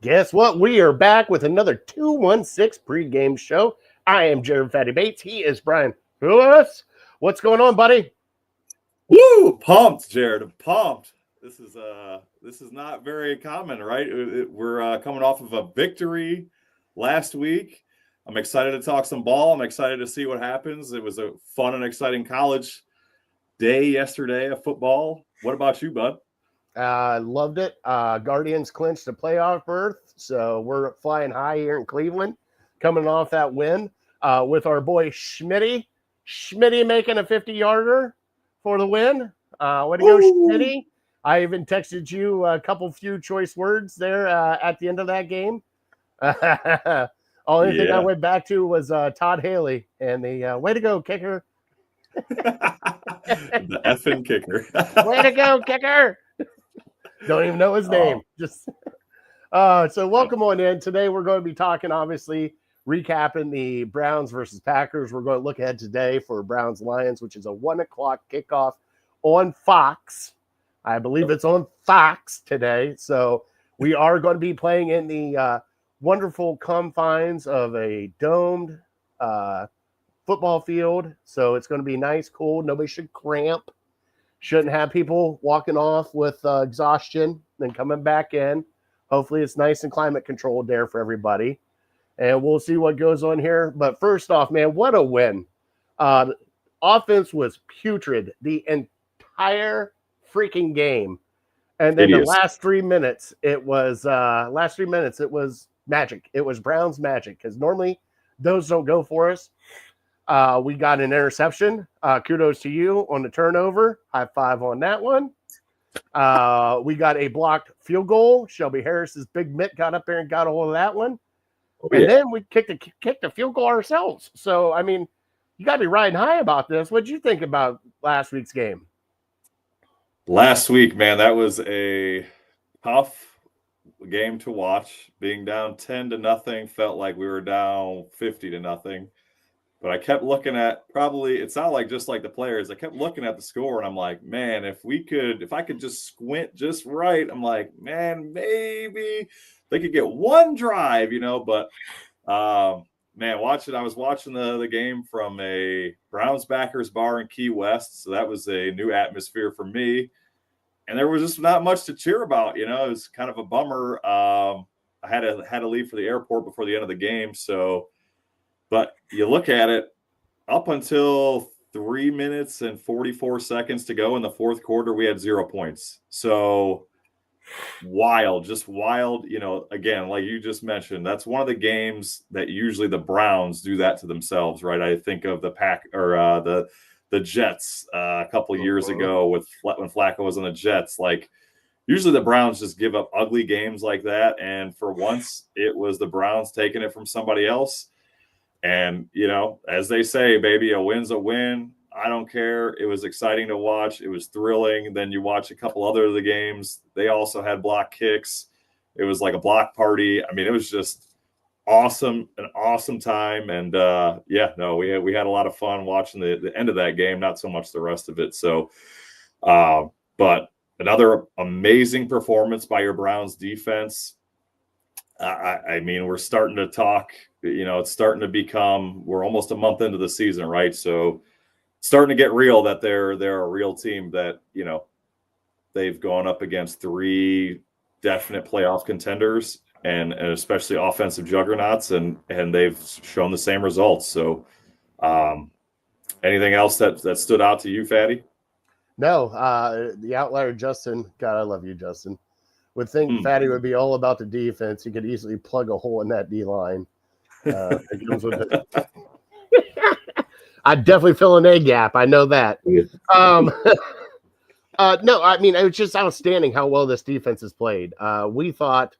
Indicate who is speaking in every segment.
Speaker 1: Guess what? We are back with another 216 pregame show. I am Jared Fatty Bates. He is Brian Lewis. What's going on, buddy?
Speaker 2: Woo! Pumped, Jared. Pumped. This is not very common, right? We're coming off of a victory last week. I'm excited to talk some ball. I'm excited to see what happens. It was a fun and exciting college day yesterday of football. What about you, bud?
Speaker 1: Loved it. Guardians clinched a playoff berth, so we're flying high here in Cleveland, coming off that win with our boy Schmitty. Schmitty making a 50-yarder for the win. Way to go, Schmitty. I even texted you a few choice words there at the end of that game. Only thing I went back to was Todd Haley and the way to go, kicker.
Speaker 2: The effing kicker.
Speaker 1: Way to go, kicker. Don't even know his name. Just so welcome on in. Today we're going to be talking, obviously, recapping the Browns versus Packers. We're going to look ahead today for Browns Lions, which is a 1:00 kickoff on Fox. I believe it's on Fox today. So we are going to be playing in the wonderful confines of a domed football field. So it's going to be nice, cool. Nobody should cramp. Shouldn't have people walking off with exhaustion and coming back in. Hopefully it's nice and climate controlled there for everybody. And we'll see what goes on here. But first off, man, what a win. Offense was putrid the entire freaking game. And then the last 3 minutes, it was magic. It was Browns magic because normally those don't go for us. We got an interception. Kudos to you on the turnover. High five on that one. We got a blocked field goal. Shelby Harris's big mitt got up there and got a hold of that one. And then we kicked the field goal ourselves. So, I mean, you got to be riding high about this. What did you think about last week's game?
Speaker 2: Last week, man, that was a tough game to watch. Being down 10-0 felt like we were down 50-0. But I kept looking at it's not like just like the players. I kept looking at the score and I'm like, man, if I could just squint just right, I'm like, man, maybe they could get one drive, but man, I was watching the game from a Browns backers bar in Key West. So that was a new atmosphere for me. And there was just not much to cheer about, it was kind of a bummer. I had to leave for the airport before the end of the game. So, but you look at it, up until 3 minutes and 44 seconds to go in the fourth quarter, we had 0 points. So just wild, again, like you just mentioned, that's one of the games that usually the Browns do that to themselves, right? I think of the the Jets a couple of years ago when Flacco was on the Jets. Like, usually the Browns just give up ugly games like that. And for once, it was the Browns taking it from somebody else. And, as they say, baby, a win's a win. I don't care. It was exciting to watch. It was thrilling. Then you watch a couple other of the games. They also had block kicks. It was like a block party. I mean, it was just an awesome time. And, we had a lot of fun watching the end of that game, not so much the rest of it. So, but another amazing performance by your Browns defense. I mean, we're starting to talk, it's starting to become, we're almost a month into the season, right? So it's starting to get real that they're a real team that, they've gone up against 3 definite playoff contenders and especially offensive juggernauts and they've shown the same results. So anything else that stood out to you, Fatty?
Speaker 1: No, the outlier, Justin. God, I love you, Justin. Would think Fatty would be all about the defense. He could easily plug a hole in that D line. I'd definitely fill an A gap. I know that. No, I mean, it was just outstanding how well this defense has played. We thought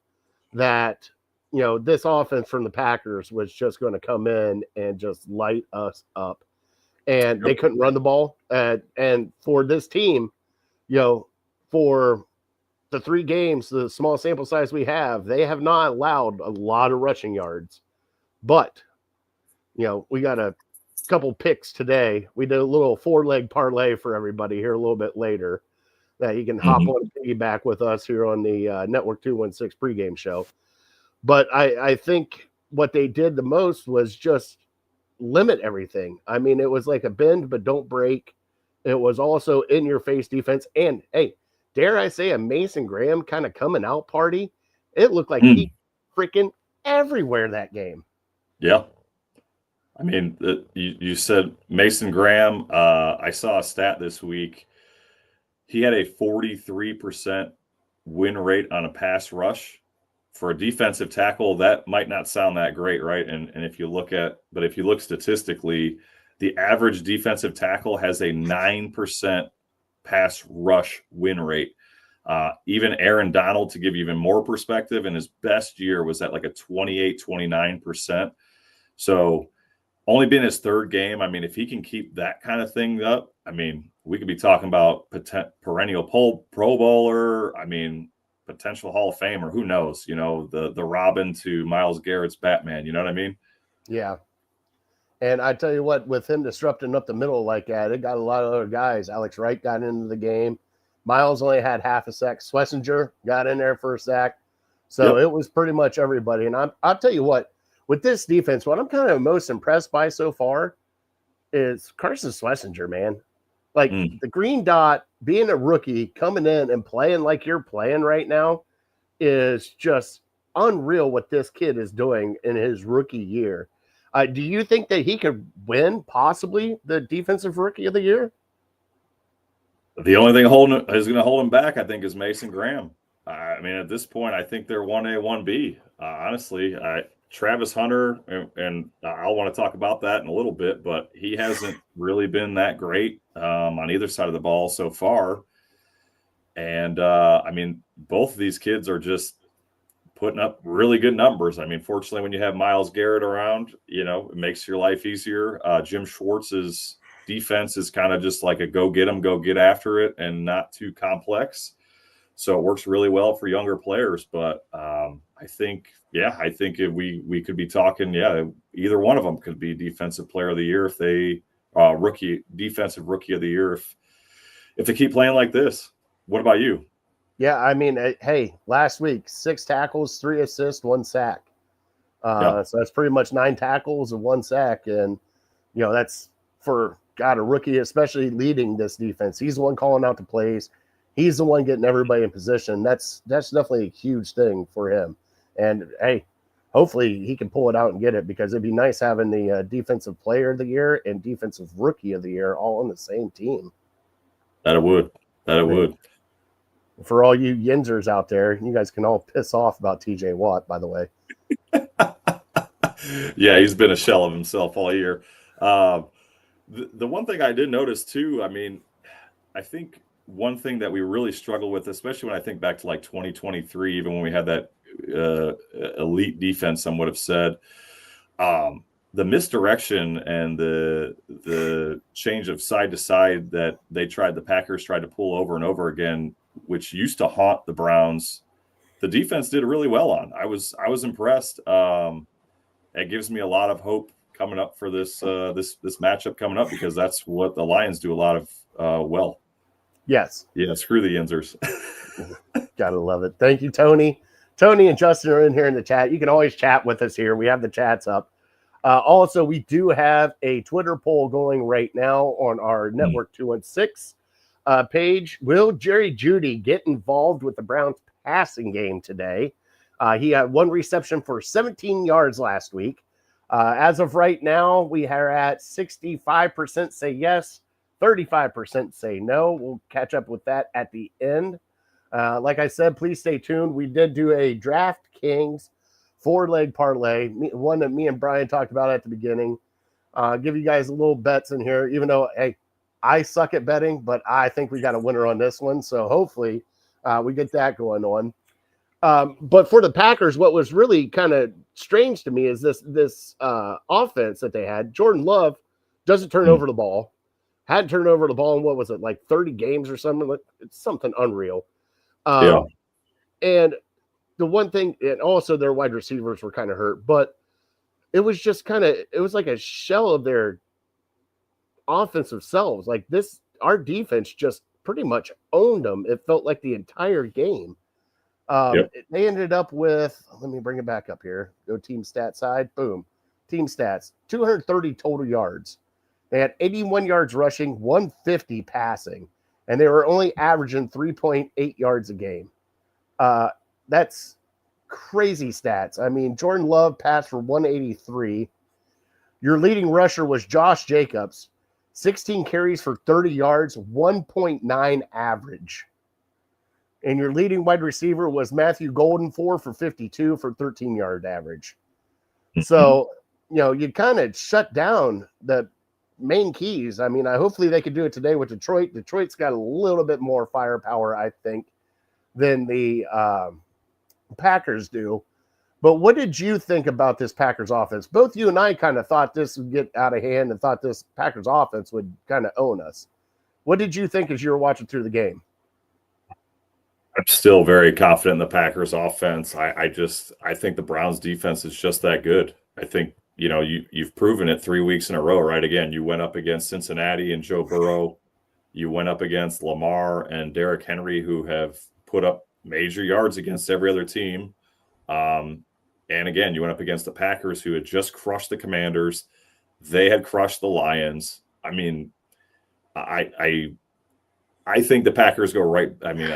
Speaker 1: that, this offense from the Packers was just going to come in and just light us up. And they couldn't run the ball. And for this team, for the 3 games, the small sample size we have, they have not allowed a lot of rushing yards. But, we got a couple picks today. We did a little 4-leg parlay for everybody here a little bit later that you can hop on piggyback with us here on the Network 216 pregame show. But I think what they did the most was just limit everything. I mean, it was like a bend but don't break. It was also in your face defense. And hey, dare I say a Mason Graham kind of coming out party? It looked like he freaking everywhere that game.
Speaker 2: Yeah. I mean, you said Mason Graham. I saw a stat this week. He had a 43% win rate on a pass rush. For a defensive tackle, that might not sound that great, right? And if you look statistically, the average defensive tackle has a 9% pass rush win rate. Even Aaron Donald, to give you even more perspective, in his best year was at like a 28, 29%. So only been his third game. I mean, if he can keep that kind of thing up, I mean, we could be talking about perennial Pro Bowler. I mean, potential Hall of Famer. Who knows? You know, the Robin to Myles Garrett's Batman. You know what I mean?
Speaker 1: Yeah. And I tell you what, with him disrupting up the middle like that, it got a lot of other guys. Alex Wright got into the game. Myles only had half a sack. Schlesinger got in there for a sack. So It was pretty much everybody. And I'll tell you what, with this defense, what I'm kind of most impressed by so far is Carson Schlesinger, man. Like the green dot, being a rookie, coming in and playing like you're playing right now is just unreal what this kid is doing in his rookie year. Do you think that he could win possibly the defensive rookie of the year?
Speaker 2: The only thing is going to hold him back, I think, is Mason Graham. I mean, at this point, I think they're 1A, 1B. Honestly, Travis Hunter, and I'll want to talk about that in a little bit, but he hasn't really been that great on either side of the ball so far. And, I mean, both of these kids are just putting up really good numbers. I mean, fortunately, when you have Myles Garrett around, you know, it makes your life easier. Jim Schwartz's defense is kind of just like a go get them, go get after it, and not too complex. So it works really well for younger players. But I think if we could be talking, either one of them could be defensive player of the year if they defensive rookie of the year if they keep playing like this. What about you?
Speaker 1: Yeah, I mean, hey, last week, 6 tackles, 3 assists, 1 sack. So that's pretty much 9 tackles and 1 sack. And, you know, that's for, God, a rookie, especially leading this defense. He's the one calling out the plays. He's the one getting everybody in position. That's definitely a huge thing for him. And, hey, hopefully he can pull it out and get it, because it'd be nice having the defensive player of the year and defensive rookie of the year all on the same team.
Speaker 2: That it would.
Speaker 1: For all you Yinzers out there, you guys can all piss off about TJ Watt, by the way.
Speaker 2: Yeah, he's been a shell of himself all year. The one thing I did notice too, I mean, I think one thing that we really struggle with, especially when I think back to like 2023, even when we had that elite defense, some would have said, the misdirection and the change of side to side that the Packers tried to pull over and over again, which used to haunt the Browns, the defense did really well on. I was impressed. It gives me a lot of hope coming up for this matchup coming up, because that's what the Lions do a lot of well.
Speaker 1: Yes.
Speaker 2: Yeah, screw the Yinzers.
Speaker 1: Gotta love it. Thank you, Tony. Tony and Justin are in here in the chat. You can always chat with us here. We have the chats up. Also, we do have a Twitter poll going right now on our Network 216 page. Will Jerry Jeudy get involved with the Browns passing game today? He had 1 reception for 17 yards last week. As of right now, we are at 65% say yes, 35% say no. We'll catch up with that at the end. Like I said, please stay tuned. We did do a DraftKings 4-leg parlay, one that me and Brian talked about at the beginning. Give you guys a little bets in here, even though, hey, I suck at betting, but I think we got a winner on this one. So hopefully we get that going on. But for the Packers, what was really kind of strange to me is this offense that they had. Jordan Love doesn't turn over the ball. Hadn't turned over the ball in, what was it, like 30 games or something? It's something unreal. And the one thing, and also their wide receivers were kind of hurt, but it was just it was like a shell of their offensive selves. Like our defense just pretty much owned them. It felt like the entire game. They ended up with, let me bring it back up here. Go team stat side. Boom. Team stats, 230 total yards. They had 81 yards rushing, 150 passing, and they were only averaging 3.8 yards a game. That's crazy stats. I mean, Jordan Love passed for 183. Your leading rusher was Josh Jacobs, 16 carries for 30 yards, 1.9 average. And your leading wide receiver was Matthew Golden, 4 for 52 for 13-yard average. So, you kind of shut down the main keys. I mean, hopefully they could do it today with Detroit. Detroit's got a little bit more firepower, I think, than the Packers do. But what did you think about this Packers offense? Both you and I kind of thought this would get out of hand and thought this Packers offense would kind of own us. What did you think as you were watching through the game?
Speaker 2: I'm still very confident in the Packers offense. I think the Browns defense is just that good. I think, you've proven it 3 weeks in a row, right? Again, you went up against Cincinnati and Joe Burrow. You went up against Lamar and Derrick Henry, who have put up major yards against every other team. And again, you went up against the Packers, who had just crushed the Commanders. They had crushed the Lions. I mean, I think the Packers go right. I mean,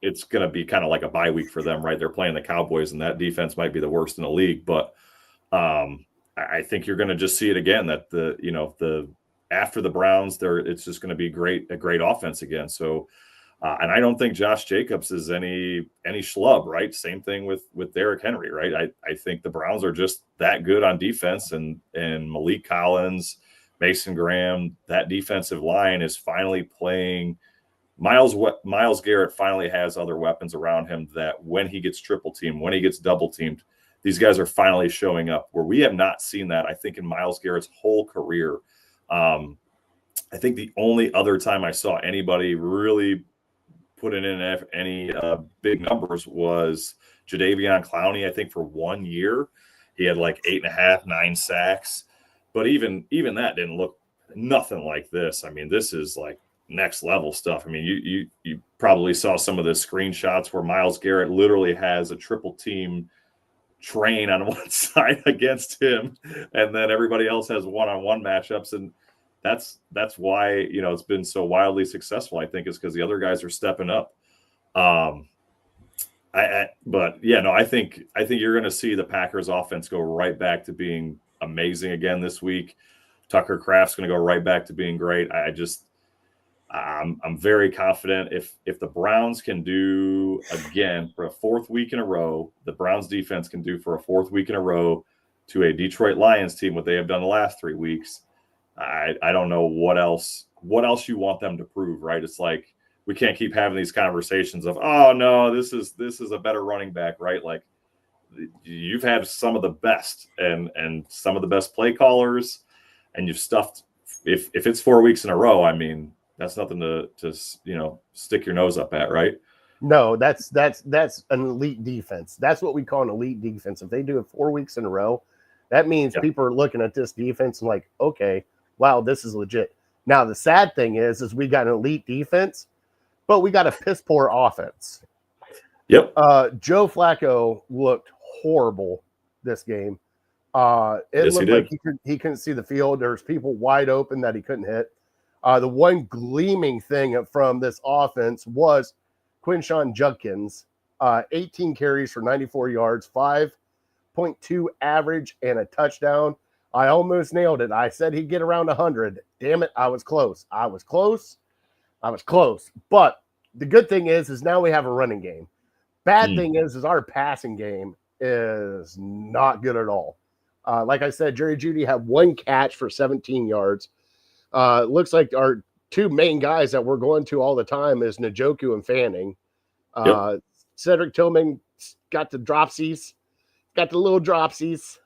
Speaker 2: it's going to be kind of like a bye week for them, right? They're playing the Cowboys, and that defense might be the worst in the league. But I think you're going to just see it again, that the after the Browns, it's just going to be a great offense again. So, and I don't think Josh Jacobs is any schlub, right? Same thing with Derrick Henry, right? I think the Browns are just that good on defense, and Malik Collins, Mason Graham, that defensive line is finally playing. Myles Garrett finally has other weapons around him that when he gets triple teamed, when he gets double teamed, these guys are finally showing up, where we have not seen that, I think, in Myles Garrett's whole career. I think the only other time I saw anybody really putting in any big numbers was Jadeveon Clowney. I think for 1 year, he had like 8.5, 9 sacks. But even that didn't look nothing like this. I mean, this is like next level stuff. I mean, you probably saw some of the screenshots where Myles Garrett literally has a triple team train on one side against him, and then everybody else has one-on-one matchups, and that's why it's been so wildly successful. I think is because the other guys are stepping up. I think you're going to see the Packers offense go right back to being amazing again this week. Tucker Kraft's going to go right back to being great. I'm very confident if the Browns can do again for a fourth week in a row, the Browns defense can do for a fourth week in a row to a Detroit Lions team what they have done the last 3 weeks. I don't know what else you want them to prove, right? It's like we can't keep having these conversations of, oh no, this is a better running back, right? Like you've had some of the best and some of the best play callers, and you've stuffed. If it's 4 weeks in a row, I mean, that's nothing to stick your nose up at, right?
Speaker 1: No, that's an elite defense. That's what we call an elite defense. If they do it 4 weeks in a row, that means people are looking at this defense and like, okay, wow, this is legit. Now, the sad thing is we got an elite defense, but we got a piss poor offense.
Speaker 2: Yep.
Speaker 1: Joe Flacco looked horrible this game. It looked like he couldn't see the field. There's people wide open that he couldn't hit. The one gleaming thing from this offense was Quinshon Judkins, 18 carries for 94 yards, 5.2 average, and a touchdown. I almost nailed it. I said he'd get around 100. Damn it, I was close. But the good thing is now we have a running game. Bad thing is our passing game is not good at all. Like I said, Jerry Jeudy had 1 catch for 17 yards. Looks like our 2 main guys that we're going to all the time is Njoku and Fanning. Cedric Tillman got the little dropsies.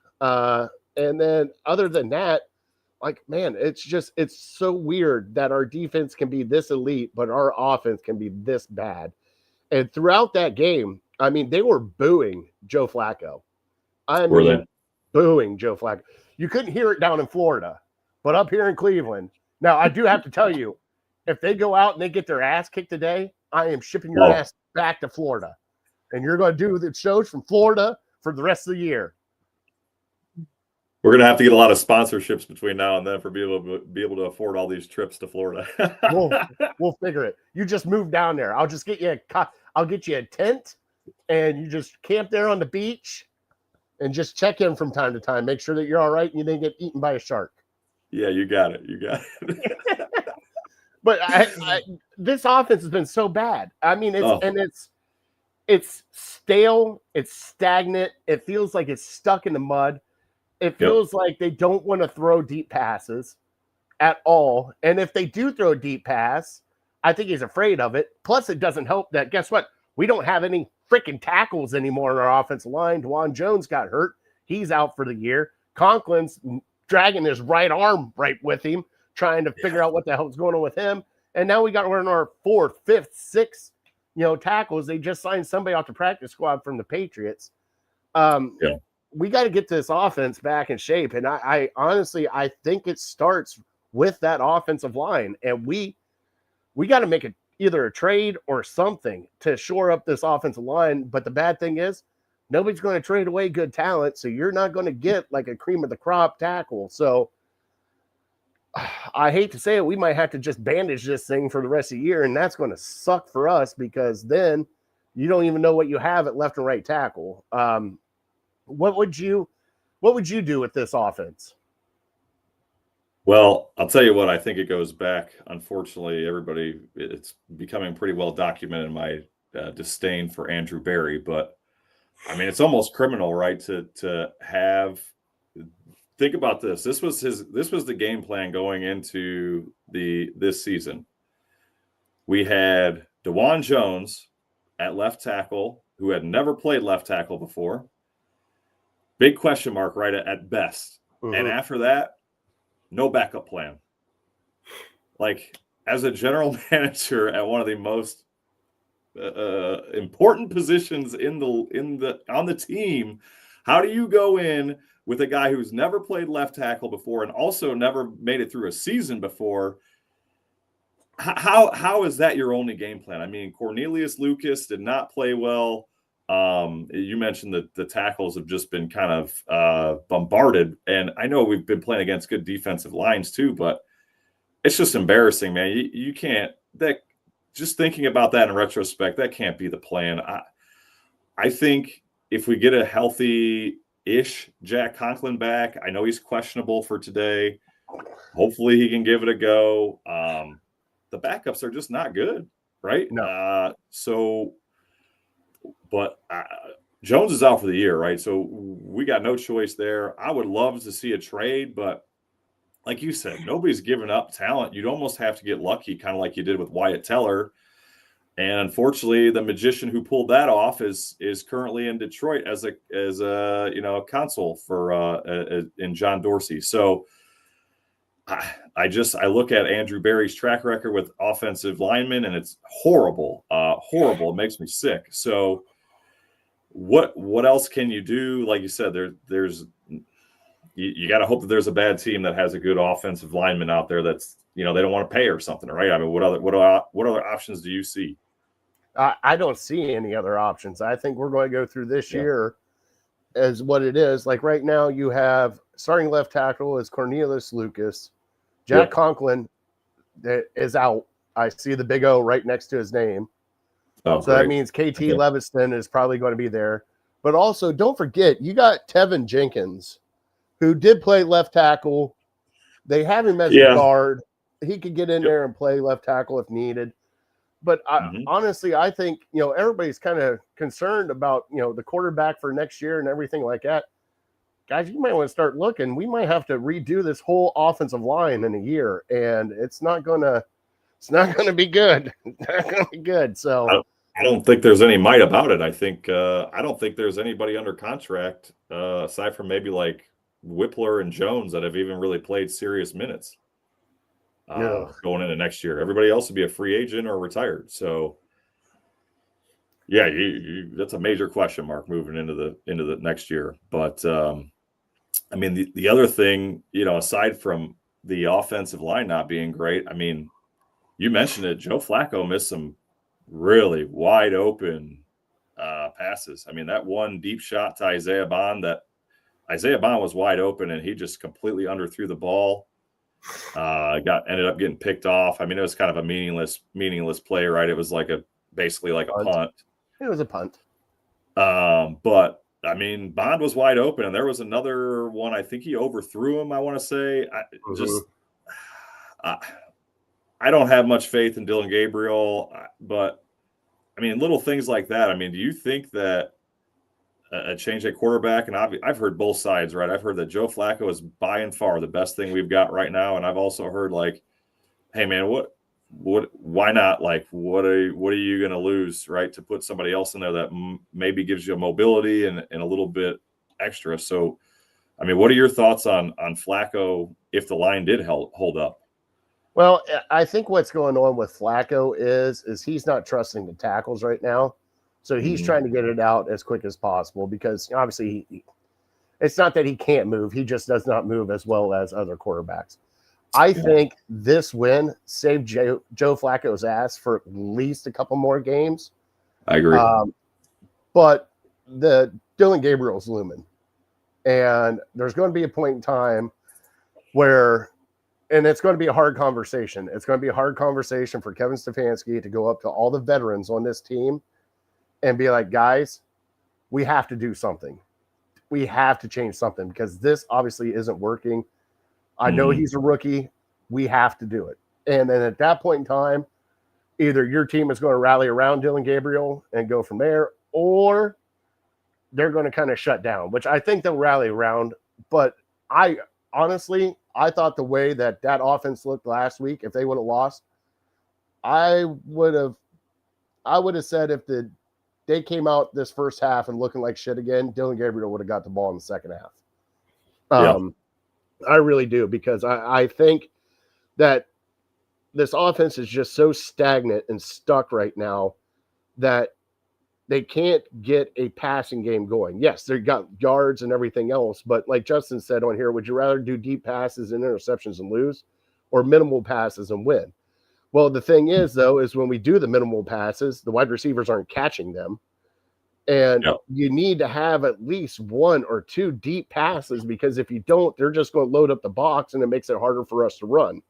Speaker 1: And then other than that, like, man, it's so weird that our defense can be this elite, but our offense can be this bad. And throughout that game, I mean, they were booing Joe Flacco. Booing Joe Flacco. You couldn't hear it down in Florida, but up here in Cleveland. Now, I do have to tell you, if they go out and they get their ass kicked today, I am shipping your ass back to Florida. and you're going to do the shows from Florida for the rest of the year.
Speaker 2: We're gonna have to get a lot of sponsorships between now and then for be able to afford all these trips to Florida.
Speaker 1: we'll figure it. You just move down there. I'll just get you a tent, and you just camp there on the beach, and just check in from time to time. Make sure that you're all right and you didn't get eaten by a shark.
Speaker 2: Yeah, you got it.
Speaker 1: But this offense has been so bad. I mean, it's stale. It's stagnant. It feels like it's stuck in the mud. It feels like they don't want to throw deep passes at all. And if they do throw a deep pass, I think he's afraid of it. Plus, it doesn't help that, guess what? We don't have any freaking tackles anymore in our offensive line. Dwan Jones got hurt. He's out for the year. Conklin's dragging his right arm right with him, trying to figure out what the hell's going on with him. And now we got one of our 4th, 5th, 6th, tackles. They just signed somebody off the practice squad from the Patriots. We got to get this offense back in shape. And I honestly think it starts with that offensive line. And we got to make either a trade or something to shore up this offensive line. But the bad thing is nobody's going to trade away good talent. So you're not going to get like a cream of the crop tackle. So I hate to say it, we might have to just bandage this thing for the rest of the year. And that's going to suck for us because then you don't even know what you have at left and right tackle. What would you do with this offense?
Speaker 2: Well, I'll tell you what, I think it goes back. Unfortunately, it's becoming pretty well documented, my disdain for Andrew Berry. But I mean, it's almost criminal, right? To have, think about this. This was the game plan going into this season. We had Dwan Jones at left tackle, who had never played left tackle before. Big question mark, right, at best. Mm-hmm. And after that, no backup plan. Like, as a general manager at one of the most important positions on the team, how do you go in with a guy who's never played left tackle before and also never made it through a season before? How is that your only game plan? I mean, Cornelius Lucas did not play well. You mentioned that the tackles have just been kind of bombarded. And I know we've been playing against good defensive lines too, but it's just embarrassing, man. You can't, just thinking about that in retrospect, that can't be the plan. I think if we get a healthy-ish Jack Conklin back, I know he's questionable for today. Hopefully he can give it a go. The backups are just not good, right?
Speaker 1: No.
Speaker 2: But Jones is out for the year, right? So we got no choice there. I would love to see a trade, but like you said, nobody's giving up talent. You'd almost have to get lucky, kind of like you did with Wyatt Teller. And unfortunately, the magician who pulled that off is currently in Detroit as a consul for in John Dorsey. So I look at Andrew Berry's track record with offensive linemen, and it's horrible. Horrible. It makes me sick. So what else can you do? Like you said, there's you got to hope that there's a bad team that has a good offensive lineman out there that's, they don't want to pay or something, right? I mean, what other options do you see?
Speaker 1: I don't see any other options. I think we're going to go through this year as what it is. Like right now, you have starting left tackle is Cornelius Lucas. Jack Conklin is out. I see the big O right next to his name.
Speaker 2: Oh,
Speaker 1: so that means KT Leviston is probably going to be there. But also, don't forget, you got Tevin Jenkins, who did play left tackle. They have him as a guard. He could get in there and play left tackle if needed. But honestly, I think, everybody's kind of concerned about, the quarterback for next year and everything like that. Guys, you might want to start looking. We might have to redo this whole offensive line in a year, and it's not going to be good. It's not going to be good. So
Speaker 2: I don't think there's any might about it. I think I don't think there's anybody under contract aside from maybe like Whippler and Jones that have even really played serious minutes going into next year. Everybody else would be a free agent or retired. So yeah, that's a major question mark moving into the next year. But I mean, the other thing, aside from the offensive line not being great, I mean, you mentioned it. Joe Flacco missed some really wide open passes. I mean, that one deep shot to Isaiah Bond was wide open, and he just completely underthrew the ball. Ended up getting picked off. I mean, it was kind of a meaningless play, right? It was basically like a punt.
Speaker 1: It was a punt.
Speaker 2: But I mean, Bond was wide open, and there was another one. I think he overthrew him. I want to say, I don't have much faith in Dylan Gabriel, but I mean, little things like that. I mean, do you think that a change at quarterback, and I've heard both sides, right? I've heard that Joe Flacco is by and far the best thing we've got right now, and I've also heard hey man, why not? What are you going to lose, right? To put somebody else in there that maybe gives you a mobility and a little bit extra. So, I mean, what are your thoughts on Flacco if the line did hold up?
Speaker 1: Well, I think what's going on with Flacco is he's not trusting the tackles right now. So he's trying to get it out as quick as possible because obviously it's not that he can't move. He just does not move as well as other quarterbacks. I think this win saved Joe Flacco's ass for at least a couple more games.
Speaker 2: I agree.
Speaker 1: But the Dylan Gabriel's looming. And there's going to be a point in time where, and it's going to be a hard conversation. It's going to be a hard conversation for Kevin Stefanski to go up to all the veterans on this team and be like, guys, we have to do something. We have to change something because this obviously isn't working. I know he's a rookie. We have to do it. And then at that point in time, either your team is going to rally around Dylan Gabriel and go from there, or they're going to kind of shut down, which I think they'll rally around. But I thought the way that offense looked last week, if they would have lost, I would have said if they came out this first half and looking like shit again, Dylan Gabriel would have got the ball in the second half. I really do, because I think that this offense is just so stagnant and stuck right now that they can't get a passing game going. Yes, they got yards and everything else, but like Justin said on here, would you rather do deep passes and interceptions and lose, or minimal passes and win? Well, the thing is, though, is when we do the minimal passes, the wide receivers aren't catching them. And you need to have at least one or two deep passes, because if you don't, they're just going to load up the box and it makes it harder for us to run.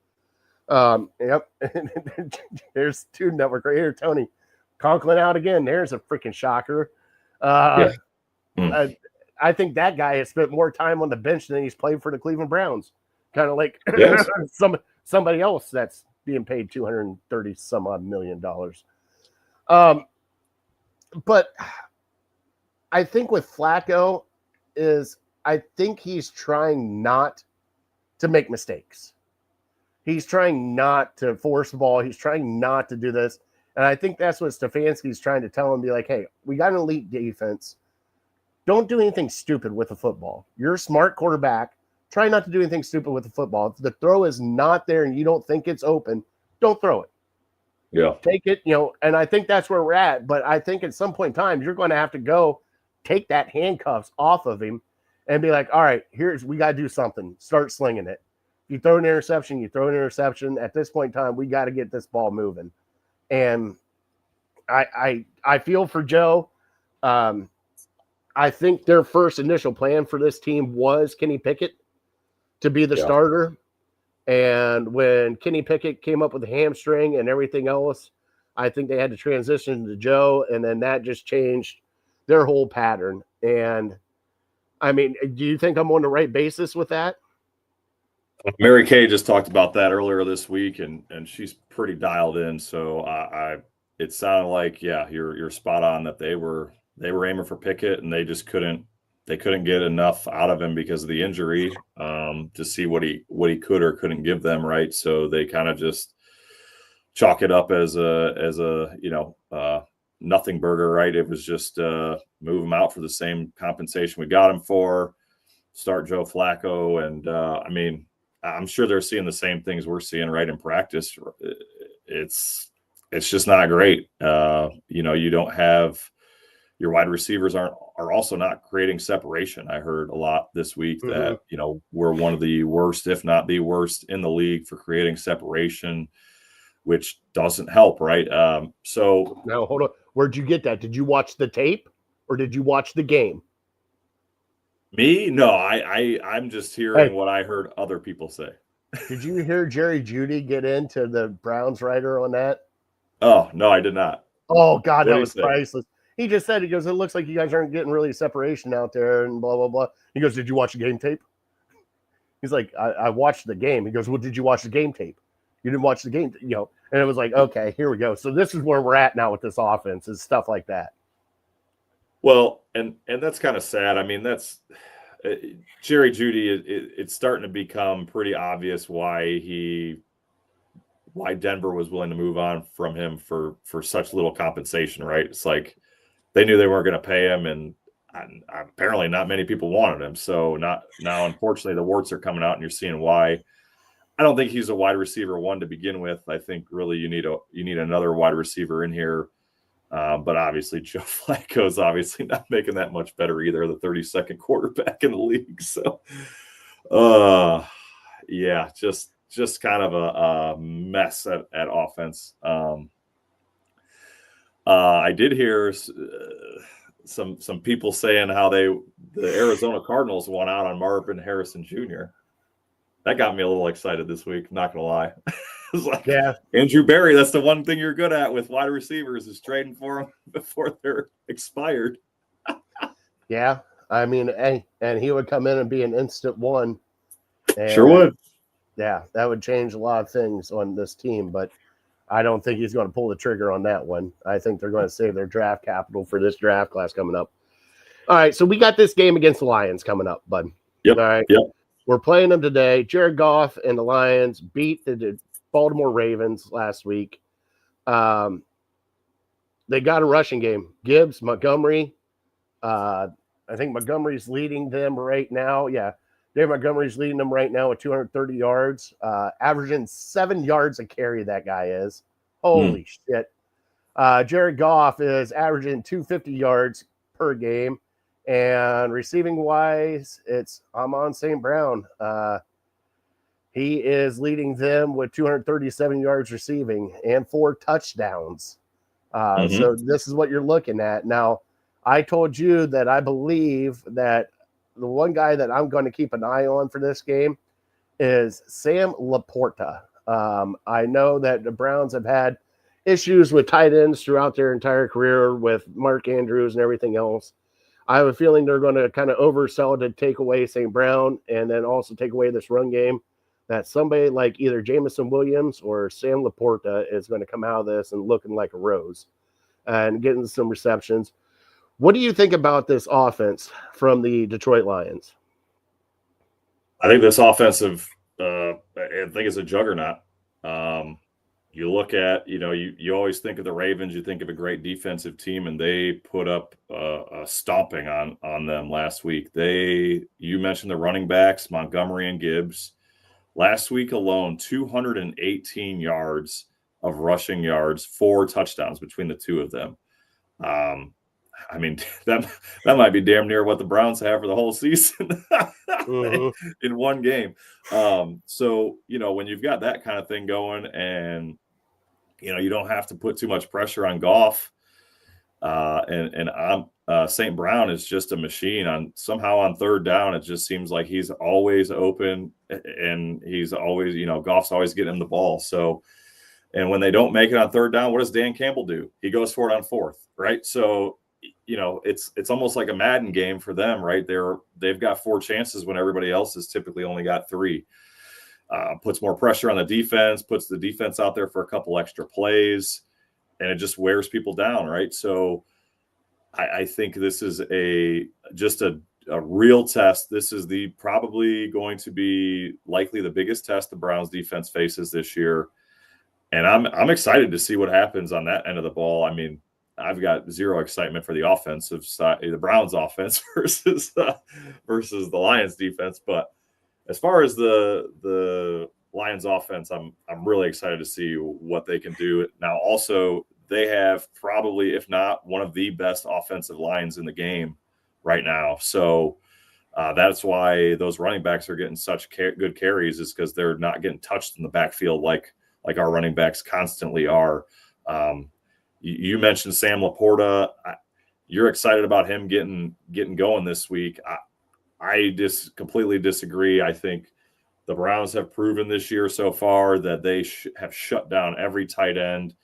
Speaker 1: There's Student Network right here. Tony Conklin out again. There's a freaking shocker. I think that guy has spent more time on the bench than he's played for the Cleveland Browns. Kind of like somebody else that's being paid $230 some odd million. But I think with Flacco I think he's trying not to make mistakes. He's trying not to force the ball. He's trying not to do this. And I think that's what Stefanski's trying to tell him, be like, hey, we got an elite defense. Don't do anything stupid with the football. You're a smart quarterback. Try not to do anything stupid with the football. If the throw is not there and you don't think it's open, don't throw it.
Speaker 2: Yeah.
Speaker 1: Take it, and I think that's where we're at. But I think at some point in time, you're going to have to go take that handcuffs off of him and be like, all right, we got to do something. Start slinging it. You throw an interception, you throw an interception. At this point in time, we got to get this ball moving. And I feel for Joe. I think their first initial plan for this team was Kenny Pickett to be the starter. And when Kenny Pickett came up with the hamstring and everything else, I think they had to transition to Joe, and then that just changed their whole pattern. And I mean, do you think I'm on the right basis with that?
Speaker 2: Mary Kay just talked about that earlier this week, and she's pretty dialed in. So it sounded like, you're spot on that they were aiming for Pickett, and they just couldn't get enough out of him because of the injury to see what he could or couldn't give them, right? So they kind of just chalk it up as a nothing burger, right? It was just move him out for the same compensation we got him for, start Joe Flacco, and I mean, I'm sure they're seeing the same things we're seeing, right? In practice, it's just not great. You don't have your wide receivers are also not creating separation. I heard a lot this week that, we're one of the worst, if not the worst in the league for creating separation, which doesn't help. Right. So
Speaker 1: now hold on. Where'd you get that? Did you watch the tape or did you watch the game?
Speaker 2: Me? No, I'm just hearing what I heard other people say.
Speaker 1: Did you hear Jerry Jeudy get into the Browns writer on that?
Speaker 2: Oh, no, I did not.
Speaker 1: Oh, God,
Speaker 2: What
Speaker 1: that
Speaker 2: did he
Speaker 1: was
Speaker 2: say?
Speaker 1: priceless. He just said, he goes, it looks like you guys aren't getting really separation out there and blah, blah, blah. He goes, did you watch the game tape? He's like, I watched the game. He goes, well, did you watch the game tape? You didn't watch the game, And it was like, okay, here we go. So this is where we're at now with this offense, is stuff like that.
Speaker 2: Well, and that's kind of sad. I mean, that's Jerry Jeudy. It's starting to become pretty obvious why Denver was willing to move on from him for such little compensation, right? It's like they knew they weren't going to pay him, and apparently not many people wanted him. So now, unfortunately, the warts are coming out, and you're seeing why. I don't think he's a wide receiver one to begin with. I think really you need another wide receiver in here. But obviously, Joe Flacco is obviously not making that much better either, the 32nd quarterback in the league. So, yeah, just kind of a mess at offense. I did hear some people saying how the Arizona Cardinals won out on Marvin Harrison Jr. That got me a little excited this week, not gonna lie. It's like, yeah, Andrew Berry, that's the one thing you're good at with wide receivers, is trading for them before they're expired.
Speaker 1: Yeah, I mean, and he would come in and be an instant one. And,
Speaker 2: sure would.
Speaker 1: Yeah, that would change a lot of things on this team, but I don't think he's going to pull the trigger on that one. I think they're going to save their draft capital for this draft class coming up. All right, so we got this game against the Lions coming up, bud.
Speaker 2: Yep.
Speaker 1: All right.
Speaker 2: Yep.
Speaker 1: We're playing them today. Jared Goff and the Lions beat the Baltimore Ravens last week. They got a rushing game. Gibbs, Montgomery. I think Montgomery's leading them right now. Yeah, Dave Montgomery's leading them right now with 230 yards, averaging 7 yards a carry. That guy is. Holy shit. Jared Goff is averaging 250 yards per game. And receiving wise, it's Amon St. Brown. He is leading them with 237 yards receiving and 4 touchdowns. So this is what you're looking at. Now, I told you that I believe that the one guy that I'm going to keep an eye on for this game is Sam Laporta. I know that the Browns have had issues with tight ends throughout their entire career with Mark Andrews and everything else. I have a feeling they're going to kind of oversell to take away St. Brown and then also take away this run game, that somebody like either Jameson Williams or Sam Laporta is going to come out of this and looking like a rose and getting some receptions. What do you think about this offense from the Detroit Lions?
Speaker 2: I think this offensive, I think it's a juggernaut. You look at, you always think of the Ravens, you think of a great defensive team, and they put up a stomping on them last week. You mentioned the running backs, Montgomery and Gibbs. Last week alone, 218 yards of rushing yards, 4 touchdowns between the two of them. I mean, that might be damn near what the Browns have for the whole season in one game. So, when you've got that kind of thing going and, you don't have to put too much pressure on Goff, and St. Brown is just a machine. Somehow on third down, it just seems like he's always open, and he's always, Goff's always getting him the ball. So, and when they don't make it on third down, what does Dan Campbell do? He goes for it on fourth, right? So, it's almost like a Madden game for them, right? They've got 4 chances when everybody else has typically only got 3. Puts more pressure on the defense, puts the defense out there for a couple extra plays, and it just wears people down, right? So I think this is just a real test. This is probably going to be likely the biggest test the Browns defense faces this year. And I'm excited to see what happens on that end of the ball. I mean, I've got zero excitement for the offensive side, the Browns offense versus the Lions defense. But as far as the Lions offense, I'm really excited to see what they can do. Now, also, they have probably, if not one of the best offensive lines in the game right now. So that's why those running backs are getting such good carries, is because they're not getting touched in the backfield like our running backs constantly are. You mentioned Sam Laporta. you're excited about him getting going this week. I just completely disagree. I think the Browns have proven this year so far that they have shut down every tight end.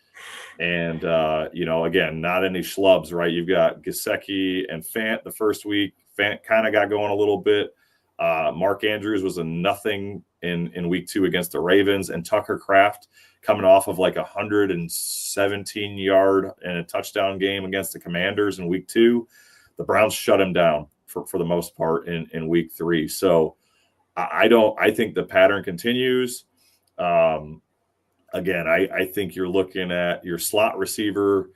Speaker 2: And, again, not any schlubs, right? You've got Gesicki and Fant the first week. Fant kind of got going a little bit. Mark Andrews was a nothing in week 2 against the Ravens, and Tucker Kraft coming off of like 117-yard and a touchdown game against the Commanders in week 2. The Browns shut him down for the most part in week 3. So I think the pattern continues. Again, I think you're looking at your slot receiver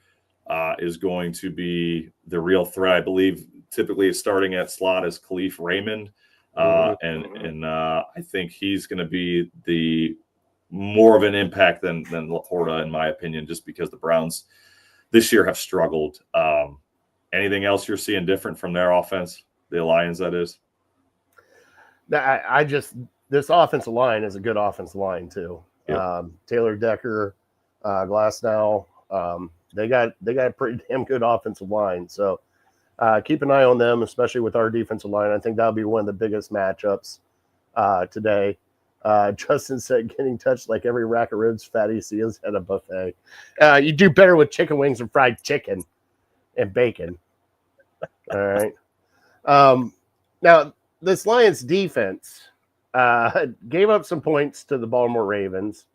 Speaker 2: is going to be the real threat. I believe typically starting at slot is Khalif Raymond. And I think he's going to be the more of an impact than Laporta, in my opinion, just because the Browns this year have struggled. Anything else you're seeing different from their offense, the Lions, that is?
Speaker 1: This offensive line is a good offensive line too. Yep. Taylor Decker, Glasnow, they got a pretty damn good offensive line. So keep an eye on them, especially with our defensive line. I think that'll be one of the biggest matchups today. Justin said, getting touched like every rack of ribs Fatty seals at a buffet. You do better with chicken wings and fried chicken and bacon. All right. Now, this Lions defense gave up some points to the Baltimore Ravens.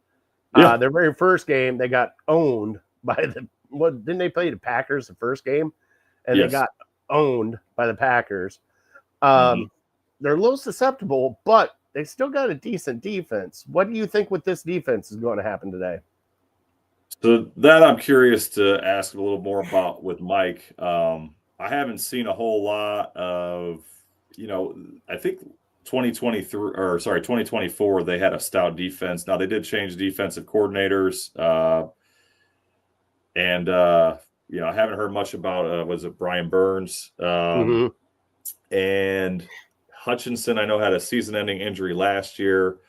Speaker 2: Yeah.
Speaker 1: Their very first game, they got owned by didn't they play the Packers the first game? And
Speaker 2: Yes.
Speaker 1: They got owned by the Packers. They're a little susceptible, but they still got a decent defense. What do you think with this defense is going to happen today?
Speaker 2: So that I'm curious to ask a little more about with Mike. I haven't seen a whole lot of, I think 2024, they had a stout defense. Now they did change defensive coordinators. I haven't heard much about, was it Brian Burns? And Hutchinson, I know, had a season-ending injury last year.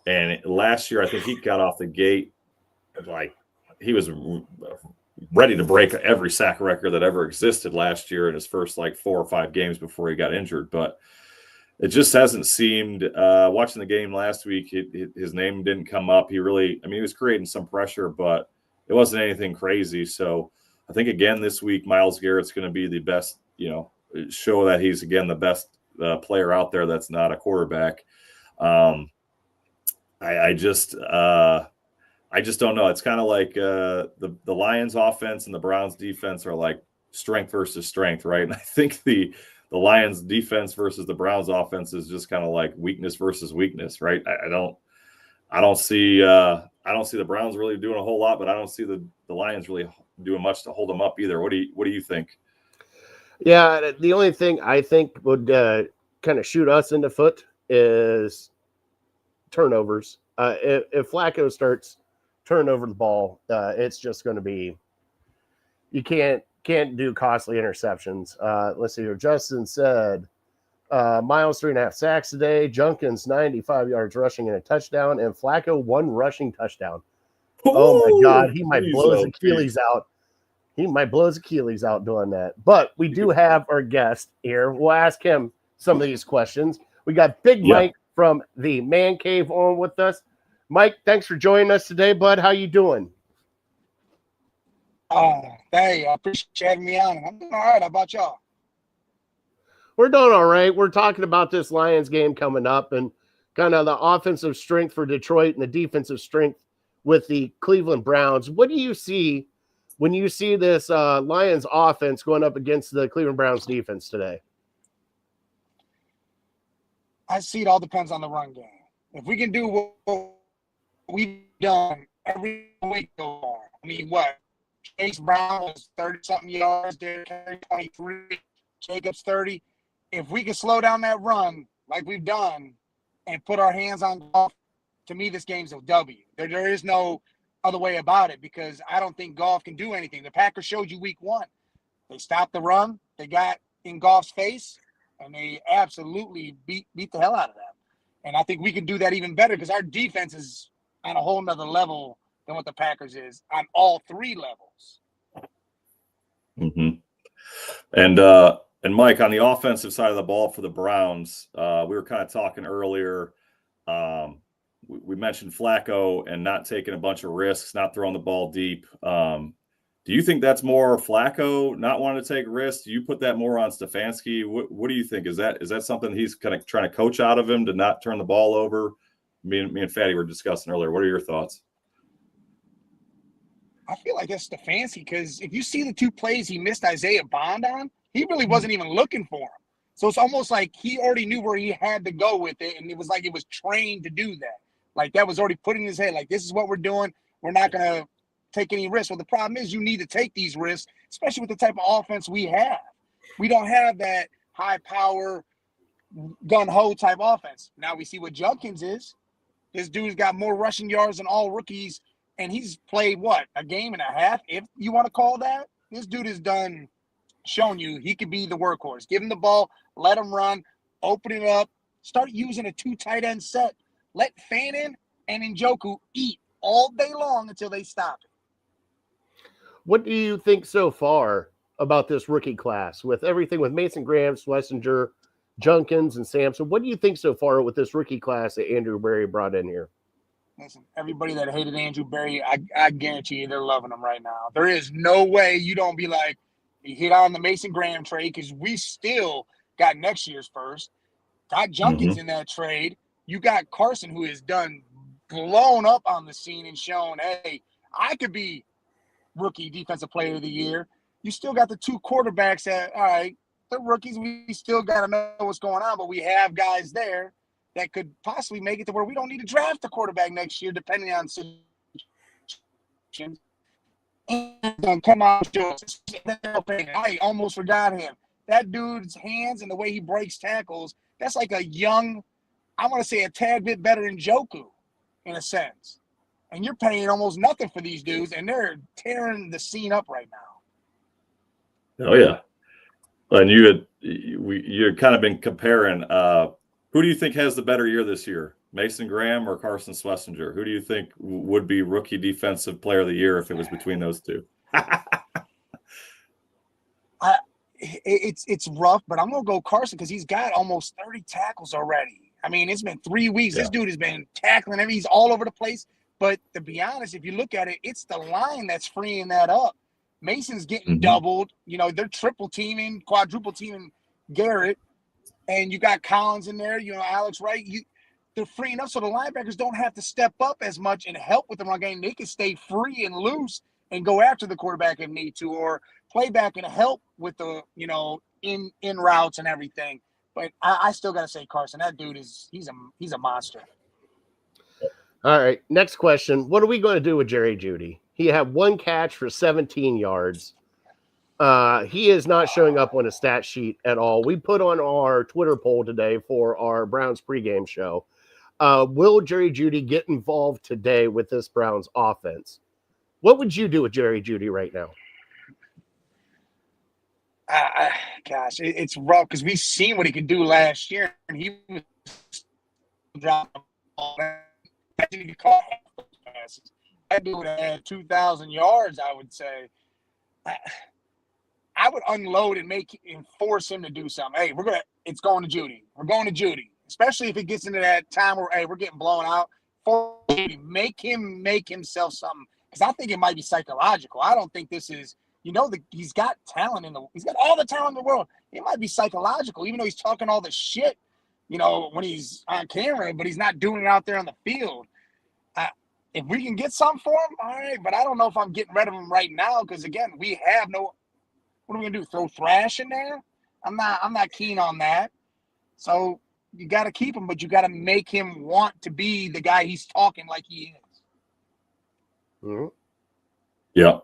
Speaker 2: And last year, I think he got off the gate like he was ready to break every sack record that ever existed last year in his first 4 or 5 games before he got injured. But it just hasn't seemed, watching the game last week, his name didn't come up. He was creating some pressure, but it wasn't anything crazy. So I think, again, this week, Myles Garrett's going to be the best, show that he's, again, the best player out there that's not a quarterback. I just don't know. It's kind of like the Lions offense and the Browns defense are like strength versus strength, right? And I think the Lions defense versus the Browns offense is just kind of like weakness versus weakness, right? I don't see the Browns really doing a whole lot, but I don't see the Lions really doing much to hold them up either. What do you think?
Speaker 1: Yeah, the only thing I think would kind of shoot us in the foot is turnovers. If Flacco starts turning over the ball, it's just going to be, you can't do costly interceptions. Let's see here. Justin said, Miles 3.5 sacks today, Junkins 95 yards rushing and a touchdown, and Flacco 1 rushing touchdown. Oh my God, he might blow his Achilles out. He might blow his Achilles out doing that. But we do have our guest here. We'll ask him some of these questions. We got Big Mike from the Man Cave on with us. Mike, thanks for joining us today, bud. How you doing?
Speaker 3: Hey, I appreciate you having me on. I'm doing all right. How about y'all?
Speaker 1: We're doing all right. We're talking about this Lions game coming up and kind of the offensive strength for Detroit and the defensive strength with the Cleveland Browns. What do you see when you see this Lions offense going up against the Cleveland Browns defense today?
Speaker 3: I see it all depends on the run game. If we can do what we've done every week so far, I mean, what? Chase Brown was 30-something yards, Derrick Henry 23, Jacobs 30. If we can slow down that run like we've done and put our hands on Goff, to me, this game's a W. There is no other way about it because I don't think Goff can do anything. The Packers showed you week 1. They stopped the run. They got in Goff's face, and they absolutely beat the hell out of them. And I think we can do that even better because our defense is on a whole nother level than what the Packers is on all 3 levels.
Speaker 2: Mm-hmm. And Mike, on the offensive side of the ball for the Browns, we were kind of talking earlier. We mentioned Flacco and not taking a bunch of risks, not throwing the ball deep. Do you think that's more Flacco not wanting to take risks? Do you put that more on Stefanski? What do you think? Is that something he's kind of trying to coach out of him to not turn the ball over? Me and Fatty were discussing earlier. What are your thoughts?
Speaker 3: I feel like that's Stefanski, because if you see the 2 plays he missed Isaiah Bond on, he really wasn't even looking for him. So it's almost like he already knew where he had to go with it, and it was like it was trained to do that. Like that was already put in his head, like this is what we're doing. We're not going to take any risks. Well, the problem is you need to take these risks, especially with the type of offense we have. We don't have that high power, gun-ho type offense. Now we see what Junkins is. This dude's got more rushing yards than all rookies, and he's played, what, a game and a half, if you want to call that? This dude has shown you he could be the workhorse. Give him the ball, let him run, open it up, start using a 2 tight end set. Let Fannin and Njoku eat all day long until they stop it.
Speaker 1: What do you think so far about this rookie class with everything with Mason Graham, Schlesinger, Junkins, and Sampson? What do you think so far with this rookie class that Andrew Berry brought in here?
Speaker 3: Listen, everybody that hated Andrew Berry, I guarantee you they're loving him right now. There is no way you don't be like, you hit on the Mason Graham trade, because we still got next year's first. Got Junkins in that trade. You got Carson, who has blown up on the scene and shown, hey, I could be rookie defensive player of the year. You still got the 2 quarterbacks that, all right, the rookies, we still got to know what's going on, but we have guys there that could possibly make it to where we don't need to draft a quarterback next year, depending on situations. And come on, I almost forgot him. That dude's hands and the way he breaks tackles, that's like a young, I want to say a tad bit better than Njoku in a sense. And you're paying almost nothing for these dudes, and they're tearing the scene up right now.
Speaker 2: Oh yeah, and you've kind of been comparing. Who do you think has the better year this year, Mason Graham or Carson Schlesinger? Who do you think would be rookie defensive player of the year if it was between those two?
Speaker 3: It's rough, but I'm gonna go Carson because he's got almost 30 tackles already. I mean, it's been 3 weeks. Yeah. This dude has been tackling he's all over the place. But to be honest, if you look at it, it's the line that's freeing that up. Mason's getting doubled. You know, they're triple teaming, quadruple teaming Garrett. And you got Collins in there, Alex Wright. They're freeing up so the linebackers don't have to step up as much and help with the run game. They can stay free and loose and go after the quarterback if need to, or play back and help with the, in routes and everything. But I still got to say Carson. That dude he's a monster.
Speaker 1: All right, next question. What are we going to do with Jerry Jeudy? He had 1 catch for 17 yards. He is not showing up on a stat sheet at all. We put on our Twitter poll today for our Browns pregame show. Will Jerry Jeudy get involved today with this Browns offense? What would you do with Jerry Jeudy right now?
Speaker 3: Gosh, it's rough because we've seen what he could do last year, and he was dropping the ball. Imagine if he caught half those passes. That dude would have had 2,000 yards, I would say. I would unload and force him to do something. Hey, it's going to Jeudy. We're going to Jeudy, especially if it gets into that time where, hey, we're getting blown out. For Jeudy, make himself something, because I think it might be psychological. I don't think this is, he's got talent he's got all the talent in the world. It might be psychological, even though he's talking all the shit, when he's on camera, but he's not doing it out there on the field. If we can get something for him, all right, but I don't know if I'm getting rid of him right now, because again, we have no. What are we gonna do? Throw Thrash in there? I'm not keen on that. So you got to keep him, but you got to make him want to be the guy he's talking like he is.
Speaker 1: Mm-hmm.
Speaker 2: Yeah.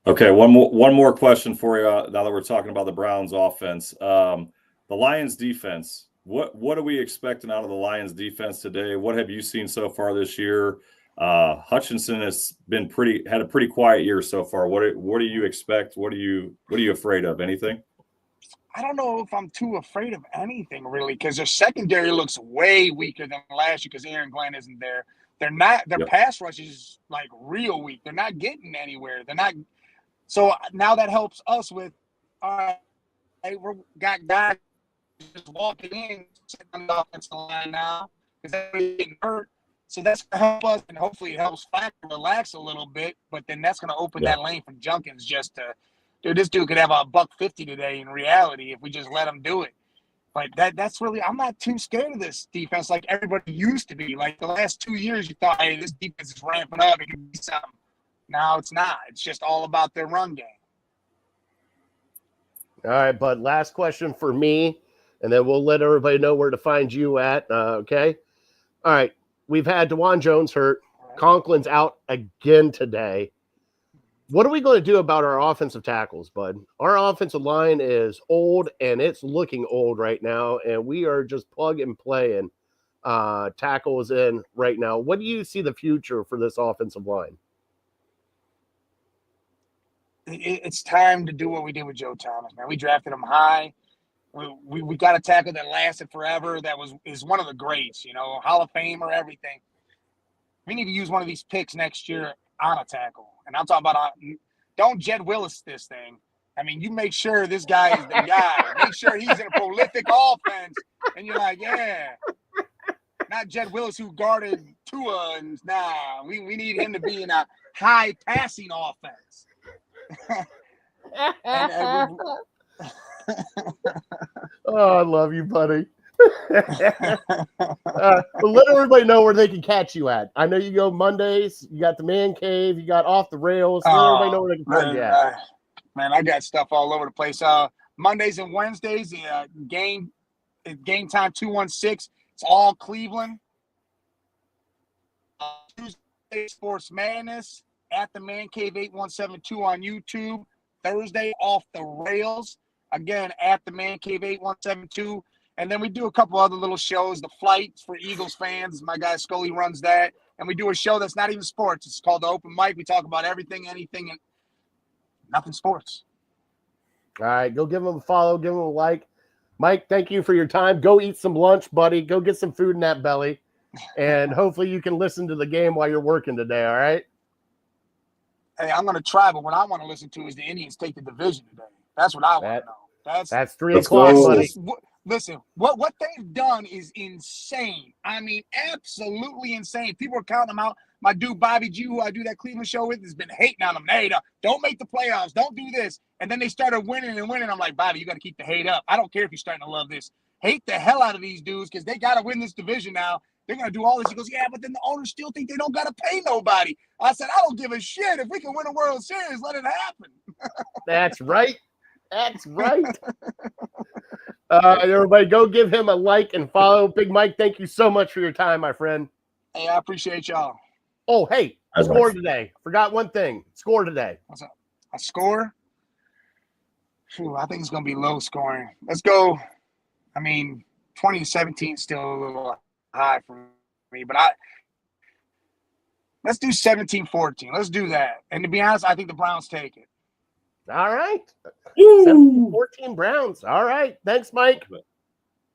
Speaker 2: Okay. One more question for you. Now that we're talking about the Browns offense, the Lions defense. What are we expecting out of the Lions defense today? What have you seen so far this year? Hutchinson has had a pretty quiet year so far. What do you expect? What are you afraid of? Anything?
Speaker 3: I don't know if I'm too afraid of anything really, because their secondary looks way weaker than last year because Aaron Glenn isn't there. They're not. Their pass rush is like real weak. They're not getting anywhere. They're not. So now that helps us with. All right, We're got guys just walking in, sitting on the offensive line now because everybody's getting hurt. So that's going to help us, and hopefully it helps Flack relax a little bit. But then that's going to open that lane for Junkins just to, dude, this dude could have a $150 today in reality if we just let him do it. But that's really, I'm not too scared of this defense like everybody used to be. Like the last 2 years, you thought, hey, this defense is ramping up. It can be something. Now it's not. It's just all about their run game.
Speaker 1: All right, bud. Last question for me, and then we'll let everybody know where to find you at. Okay. All right. We've had DeJuan Jones hurt. Conklin's out again today. What are we going to do about our offensive tackles, bud? Our offensive line is old, and it's looking old right now, and we are just plug and playing tackles in right now. What do you see the future for this offensive line?
Speaker 3: It's time to do what we did with Joe Thomas, man. We drafted him high. We got a tackle that lasted forever. That is one of the greats, Hall of Fame or everything. We need to use one of these picks next year on a tackle. And I'm talking about don't Jed Willis this thing. I mean, you make sure this guy is the guy. Make sure he's in a prolific offense. And you're like, yeah. Not Jed Willis who guarded Tua. And we need him to be in a high passing offense.
Speaker 1: Oh, I love you, buddy. Let everybody know where they can catch you at. I know you go Mondays. You got the Man Cave. You got Off the Rails. Let everybody know where they can find you at.
Speaker 3: Man, I got stuff all over the place. Mondays and Wednesdays, game time 216. It's all Cleveland. Tuesday, Sports Madness at the Man Cave 8172 on YouTube. Thursday, Off the Rails. Again, at the Man Cave 8172. And then we do a couple other little shows. The Flights for Eagles fans. My guy Scully runs that. And we do a show that's not even sports. It's called The Open Mic. We talk about everything, anything, and nothing sports.
Speaker 1: All right. Go give him a follow. Give him a like. Mike, thank you for your time. Go eat some lunch, buddy. Go get some food in that belly. And hopefully you can listen to the game while you're working today, all right?
Speaker 3: Hey, I'm going to try, but what I want to listen to is the Indians take the division today. That's what I want to know. That's
Speaker 1: 3 o'clock, buddy.
Speaker 3: Listen, what they've done is insane. I mean, absolutely insane. People are counting them out. My dude Bobby G, who I do that Cleveland show with, has been hating on them. Hey, don't make the playoffs. Don't do this. And then they started winning and winning. I'm like, Bobby, you got to keep the hate up. I don't care if you're starting to love this. Hate the hell out of these dudes because they got to win this division now. They're going to do all this. He goes, yeah, but then the owners still think they don't got to pay nobody. I said, I don't give a shit. If we can win a World Series, let it happen.
Speaker 1: That's right. That's right. Everybody, go give him a like and follow. Big Mike, thank you so much for your time, my friend.
Speaker 3: Hey, I appreciate y'all.
Speaker 1: Oh, hey, score today. Forgot one thing. Score today.
Speaker 3: What's up? A score? Phew, I think it's going to be low scoring. Let's go. I mean, 20-17 is still a little high for me, but let's do 17-14. Let's do that. And to be honest, I think the Browns take it.
Speaker 1: All right. 17-14 Browns. All right. Thanks, Mike.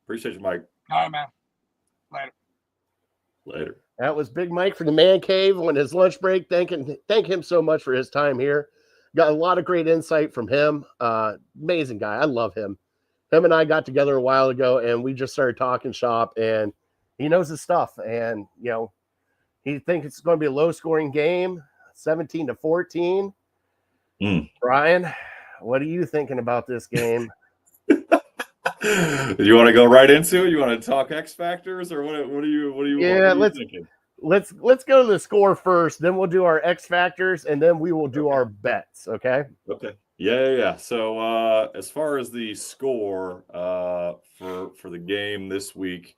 Speaker 2: Appreciate you, Mike.
Speaker 3: All right, man.
Speaker 2: Later.
Speaker 1: That was Big Mike from the Man Cave on his lunch break. Thank him so much for his time here. Got a lot of great insight from him. Amazing guy. I love him. Him and I got together a while ago, and we just started talking shop, and he knows his stuff. And, he thinks it's going to be a low-scoring game, 17-14. Brian, what are you thinking about this game?
Speaker 2: You want to go right into it? You want to talk X factors, or what are you thinking?
Speaker 1: Let's go to the score first, then we'll do our X factors, and then we will do our bets. Okay.
Speaker 2: Yeah. So as far as the score for the game this week,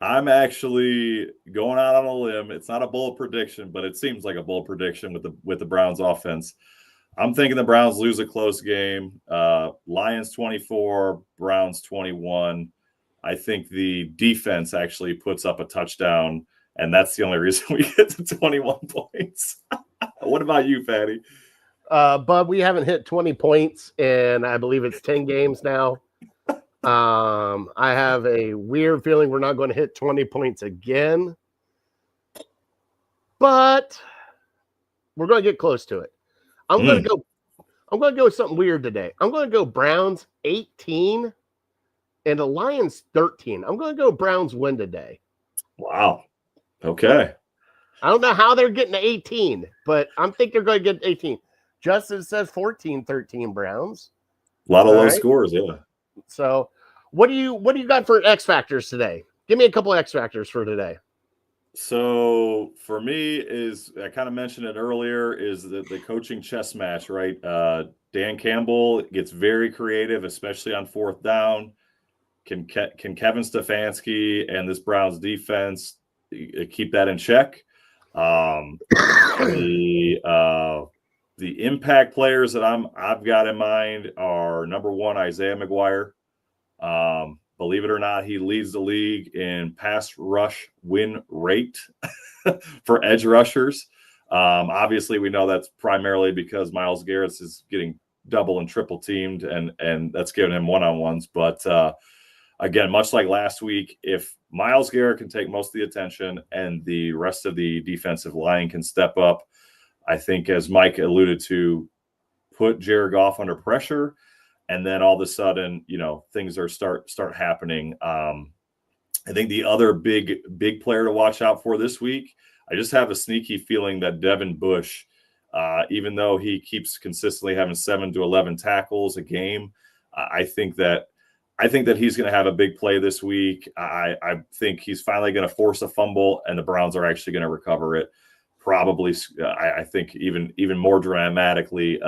Speaker 2: I'm actually going out on a limb. It's not a bold prediction, but it seems like a bold prediction with the Browns offense. I'm thinking the Browns lose a close game. Lions 24, Browns 21. I think the defense actually puts up a touchdown, and that's the only reason we get to 21 points. What about you, Fatty?
Speaker 1: Bub, we haven't hit 20 points, and I believe it's 10 games now. I have a weird feeling we're not going to hit 20 points again, but we're going to get close to it. I'm going I'm going to go with something weird today. I'm going to go Browns 18 and the Lions 13. I'm going to go Browns win today.
Speaker 2: Wow. Okay.
Speaker 1: I don't know how they're getting to 18, but I think they're going to get 18. Justin says 14-13 Browns.
Speaker 2: A lot of
Speaker 1: All
Speaker 2: low
Speaker 1: right.
Speaker 2: scores, yeah.
Speaker 1: So what do you got for X factors today? Give me a couple X factors for today.
Speaker 2: So for me is, I kind of mentioned it earlier, is the coaching chess match, right? Dan Campbell gets very creative, especially on fourth down. Can Kevin Stefanski and this Browns defense keep that in check? The impact players that I've got in mind are, number one, Isaiah McGuire. Believe it or not, he leads the league in pass rush win rate for edge rushers. Obviously, we know that's primarily because Myles Garrett is getting double and triple teamed, and that's giving him one-on-ones. But again, much like last week, if Myles Garrett can take most of the attention and the rest of the defensive line can step up, I think, as Mike alluded to, put Jared Goff under pressure. And then all of a sudden, things are start happening. I think the other big player to watch out for this week, I just have a sneaky feeling that Devin Bush, even though he keeps consistently having 7 to 11 tackles a game, I think that he's going to have a big play this week. I think he's finally going to force a fumble, and the Browns are actually going to recover it. Probably, I think even more dramatically,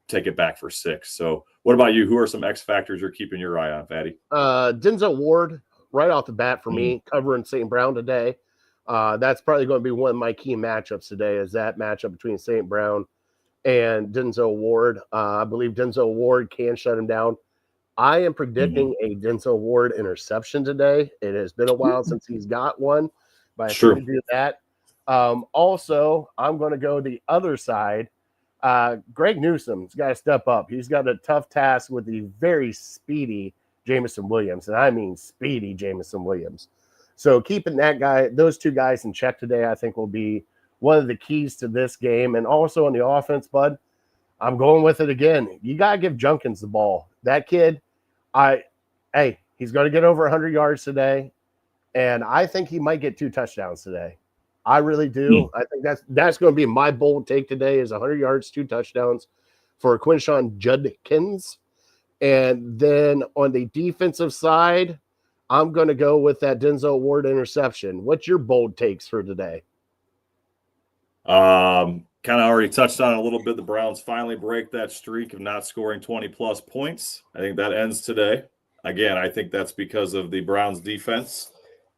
Speaker 2: take it back for 6. So what about you? Who are some X factors you're keeping your eye on, Fatty?
Speaker 1: Denzel Ward, right off the bat for me, covering St. Brown today. That's probably going to be one of my key matchups today, is that matchup between St. Brown and Denzel Ward. I believe Denzel Ward can shut him down. I am predicting a Denzel Ward interception today. It has been a while since he's got one, but I think to do that. Also, I'm going to go the other side. Greg Newsome's got to step up. He's got a tough task with the very speedy Jameson Williams, and I mean speedy Jameson Williams. So keeping those two guys in check today, I think will be one of the keys to this game. And also on the offense, bud, I'm going with it again. You got to give Junkins the ball. That kid, he's going to get over 100 yards today, and I think he might get 2 touchdowns today. I really do. I think that's going to be my bold take today, is 100 yards, 2 touchdowns for Quinshon Judkins. And then on the defensive side, I'm going to go with that Denzel Ward interception. What's your bold takes for today?
Speaker 2: Kind of already touched on it a little bit. The Browns finally break that streak of not scoring 20-plus points. I think that ends today. Again, I think that's because of the Browns defense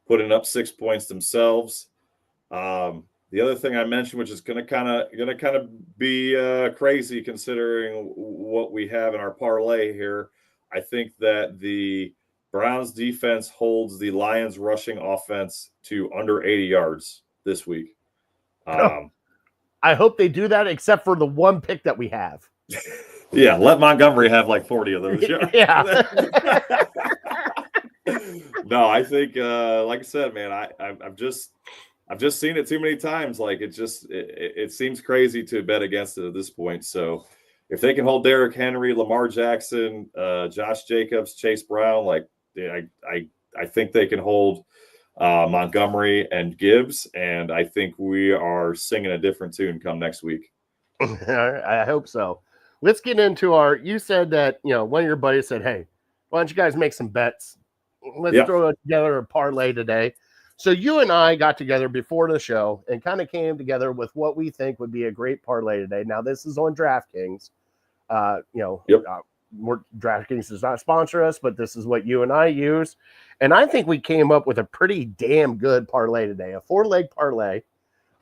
Speaker 2: putting up 6 points themselves. The other thing I mentioned, which is going to kind of be crazy considering what we have in our parlay here, I think that the Browns defense holds the Lions rushing offense to under 80 yards this week.
Speaker 1: I hope they do that, except for the one pick that we have.
Speaker 2: Yeah, let Montgomery have like 40 of those.
Speaker 1: Yeah.
Speaker 2: No, I think, like I said, man, I've just seen it too many times. Like it seems crazy to bet against it at this point. So if they can hold Derrick Henry, Lamar Jackson, Josh Jacobs, Chase Brown, I think they can hold Montgomery and Gibbs, and I think we are singing a different tune come next week.
Speaker 1: I hope so. Let's get into you said that, one of your buddies said, hey, why don't you guys make some bets? Let's throw together a parlay today. So you and I got together before the show and kind of came together with what we think would be a great parlay today. Now, this is on DraftKings. DraftKings does not sponsor us, but this is what you and I use. And I think we came up with a pretty damn good parlay today, a 4-leg parlay.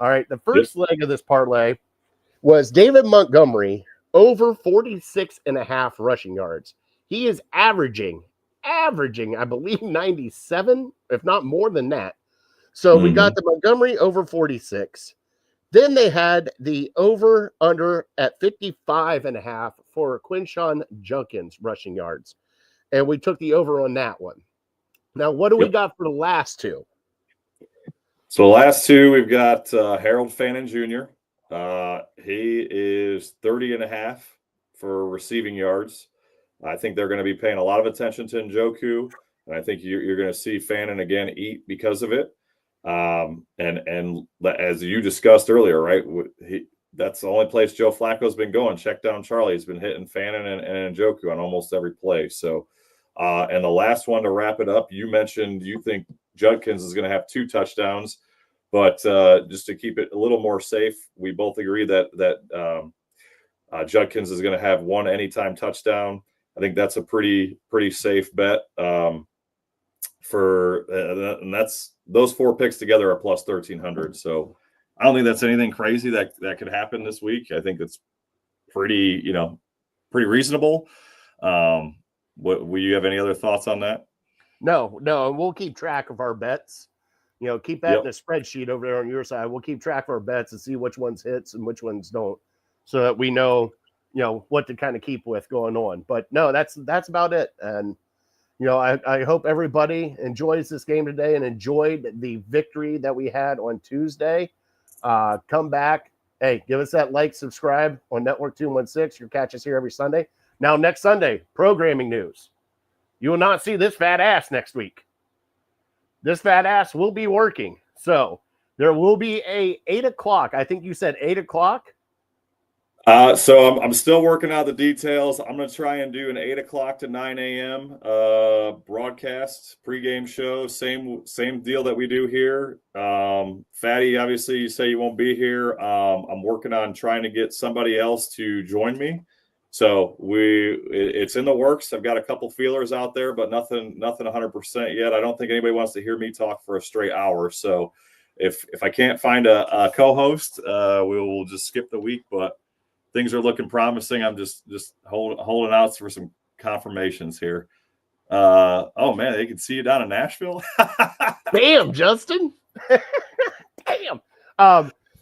Speaker 1: All right, the first leg of this parlay was David Montgomery over 46.5 rushing yards. He is averaging, I believe, 97, if not more than that. So we got the Montgomery over 46. Then they had the over-under at 55.5 for Quinshon Judkins rushing yards. And we took the over on that one. Now, what do we got for the last two?
Speaker 2: So the last two, we've got Harold Fannin Jr. He is 30.5. for receiving yards. I think they're going to be paying a lot of attention to Njoku, and I think you're going to see Fannin again eat because of it. And as you discussed earlier, right, that's the only place Joe Flacco's been going. Check down Charlie. He's been hitting Fannin and Njoku on almost every play. So, and the last one to wrap it up, you mentioned you think Judkins is going to have 2 touchdowns, but just to keep it a little more safe, we both agree that Judkins is going to have 1 anytime touchdown. I think that's a pretty safe bet. And that's those 4 picks together are plus 1,300. So I don't think that's anything crazy that could happen this week. I think it's pretty reasonable. Will you have any other thoughts on that?
Speaker 1: No, and we'll keep track of our bets. Keep that in a spreadsheet over there on your side. We'll keep track of our bets and see which ones hits and which ones don't, so that we know, what to kind of keep with going on. But no, that's about it. And I hope everybody enjoys this game today and enjoyed the victory that we had on Tuesday. Come back. Hey, give us that like, subscribe on Network 216. You'll catch us here every Sunday. Now, next Sunday, programming news. You will not see this fat ass next week. This fat ass will be working. So there will be a 8 o'clock. I think you said 8 o'clock.
Speaker 2: So I'm still working out the details. I'm going to try and do an 8 o'clock to 9 a.m. Broadcast pregame show. Same deal that we do here. Fatty, obviously you say you won't be here. I'm working on trying to get somebody else to join me. So it's in the works. I've got a couple feelers out there, but nothing 100% yet. I don't think anybody wants to hear me talk for a straight hour. So if I can't find a co-host, we will just skip the week, but things are looking promising. I'm just holding out for some confirmations here. Oh man, they can see you down in Nashville.
Speaker 1: Damn, Justin. Damn.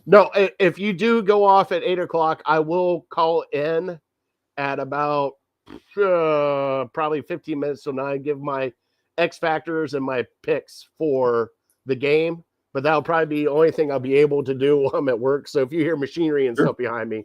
Speaker 1: No, if you do go off at 8 o'clock, I will call in at about probably 15 minutes till 9. Give my X factors and my picks for the game, but that'll probably be the only thing I'll be able to do while I'm at work. So if you hear machinery and stuff behind me.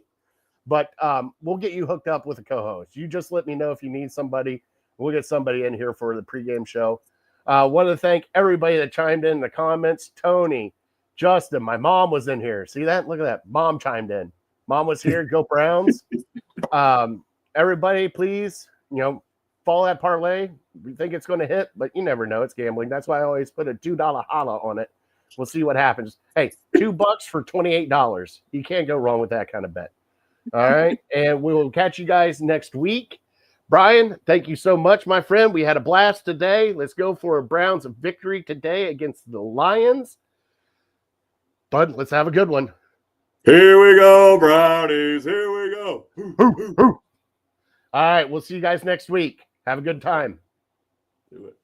Speaker 1: But we'll get you hooked up with a co-host. You just let me know if you need somebody. We'll get somebody in here for the pregame show. Want to thank everybody that chimed in the comments. Tony, Justin, my mom was in here. See that? Look at that. Mom chimed in. Mom was here. Go Browns. Everybody, please, follow that parlay. We think it's going to hit, but you never know. It's gambling. That's why I always put a $2 holla on it. We'll see what happens. Hey, $2 for $28. You can't go wrong with that kind of bet. All right. And we will catch you guys next week. Brian, thank you so much, my friend. We had a blast today. Let's go for a Browns victory today against the Lions. Bud, let's have a good one.
Speaker 2: Here we go, Brownies. Here we go.
Speaker 1: All right. We'll see you guys next week. Have a good time.
Speaker 2: Do it.